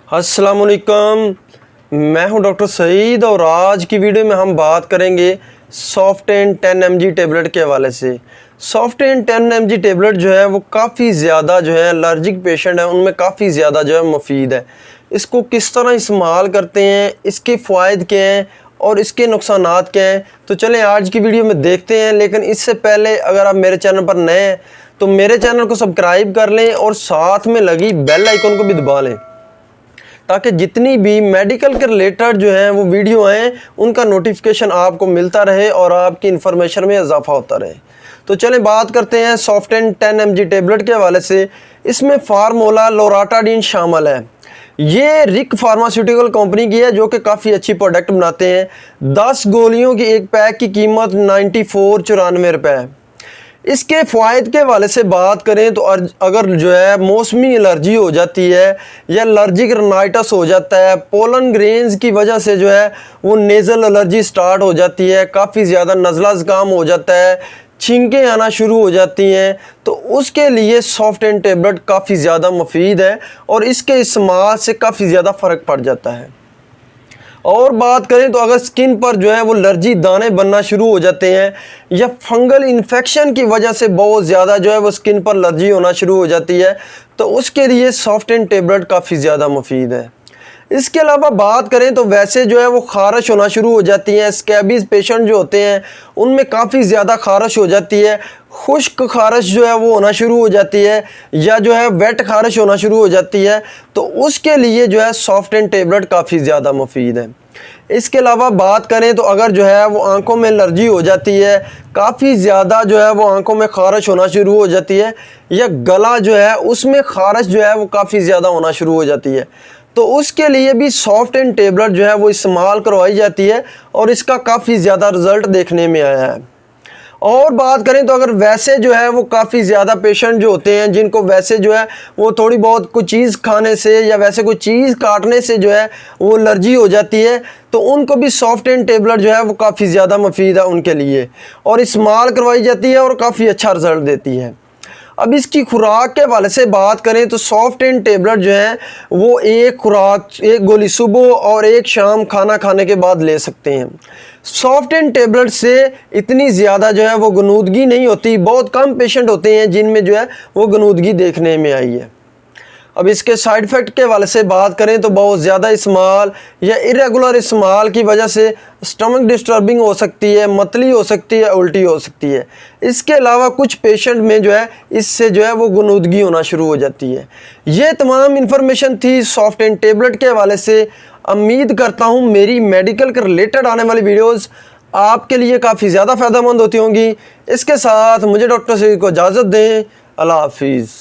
अस्सलामुअलैकुम, मैं हूं डॉक्टर सईद और आज की वीडियो में हम बात करेंगे सॉफ्टेन 10 mg टेबलेट के हवाले से। सॉफ्टेन 10 mg टेबलेट जो है वो काफ़ी ज़्यादा जो है एलर्जिक पेशेंट है उनमें काफ़ी ज़्यादा जो है मुफीद है। इसको किस तरह इस्तेमाल करते हैं, इसके फ़ायदे क्या हैं और इसके नुकसानात क्या हैं, तो चलें आज की वीडियो में देखते हैं। लेकिन इससे पहले अगर आप मेरे चैनल पर नए हैं तो मेरे चैनल को सब्सक्राइब कर लें और साथ में लगी बेल आइकन को भी दबा लें ताकि जितनी भी मेडिकल के रिलेटेड जो है वो वीडियो हैं उनका नोटिफिकेशन आपको मिलता रहे और आपकी इन्फॉर्मेशन में इजाफा होता रहे। तो चलें बात करते हैं सॉफ्टेन 10 mg टेबलेट के हवाले से। इसमें फार्मूला लोराटाडीन शामिल है। ये रिक फार्मास्यूटिकल कंपनी की है जो कि काफ़ी अच्छी प्रोडक्ट बनाते हैं। 10 गोलियों की एक पैक की कीमत 94 रुपये है। इसके फ़ायदे के हवाले से बात करें तो अगर जो है मौसमी एलर्जी हो जाती है या एलर्जिक राइनाइटिस हो जाता है, पोलन ग्रेन्स की वजह से जो है वो नेज़ल एलर्जी स्टार्ट हो जाती है, काफ़ी ज़्यादा नज़ला ज़ुकाम हो जाता है, छींकें आना शुरू हो जाती हैं, तो उसके लिए सॉफ्टेन टेबलेट काफ़ी ज़्यादा मुफीद है और इसके इस्तेमाल से काफ़ी ज़्यादा फ़र्क पड़ जाता है। और बात करें तो अगर स्किन पर जो है वो एलर्जी दाने बनना शुरू हो जाते हैं या फंगल इन्फेक्शन की वजह से बहुत ज़्यादा जो है वो स्किन पर एलर्जी होना शुरू हो जाती है, तो उसके लिए सॉफ्टेन टेबलेट काफ़ी ज़्यादा मुफीद है। इसके अलावा बात करें तो वैसे जो है वो खारिश होना शुरू हो जाती है। स्कैबीज़ पेशेंट जो होते हैं उनमें काफ़ी ज़्यादा खारिश हो जाती है, खुश्क खारिश जो है वो होना शुरू हो जाती है या जो है वेट खारिश होना शुरू हो जाती है, तो उसके लिए जो है सॉफ्टेन टेबलेट काफ़ी ज़्यादा मुफीद है। इसके अलावा बात करें तो अगर जो है वो आंखों में एलर्जी हो जाती है, काफ़ी ज़्यादा जो है वो आंखों में खारिश होना शुरू हो जाती है या गला जो है उसमें खारिश जो है वो काफ़ी ज़्यादा होना शुरू हो जाती है, तो उसके लिए भी सॉफ्टेन टेबलेट जो है वो इस्तेमाल करवाई जाती है और इसका काफ़ी ज़्यादा रिज़ल्ट देखने में आया है। और बात करें तो अगर वैसे जो है वो काफ़ी ज़्यादा पेशेंट जो होते हैं जिनको वैसे जो है वो थोड़ी बहुत कुछ चीज़ खाने से या वैसे कोई चीज़ काटने से जो है वो एलर्जी हो जाती है, तो उनको भी सॉफ्टेन टेबलेट जो है वो काफ़ी ज़्यादा मुफीद है उनके लिए और इस्तेमाल करवाई जाती है और काफ़ी अच्छा रिज़ल्ट देती है। अब इसकी खुराक के हवाले से बात करें तो सॉफ्टेन टेबलेट जो है वो एक गोली सुबह और एक शाम खाना खाने के बाद ले सकते हैं। सॉफ्टेन टेबलेट से इतनी ज़्यादा जो है वो गनूदगी नहीं होती, बहुत कम पेशेंट होते हैं जिनमें जो है वो गनूदगी देखने में आई है। अब इसके साइड इफ़ेक्ट के हवाले से बात करें तो बहुत ज़्यादा इस्तेमाल या इरेगुलर इस्तेमाल की वजह से स्टमक डिस्टर्बिंग हो सकती है, मतली हो सकती है, उल्टी हो सकती है। इसके अलावा कुछ पेशेंट में जो है इससे जो है वो गनूदगी होना शुरू हो जाती है। ये तमाम इन्फॉर्मेशन थी सॉफ्टेन टेबलेट के हवाले से। उम्मीद करता हूँ मेरी मेडिकल के रिलेटेड आने वाली वीडियोज़ आपके लिए काफ़ी ज़्यादा फ़ायदेमंद होती होंगी। इसके साथ मुझे डॉक्टर सईद को इजाज़त दें। अल्लाह हाफिज़।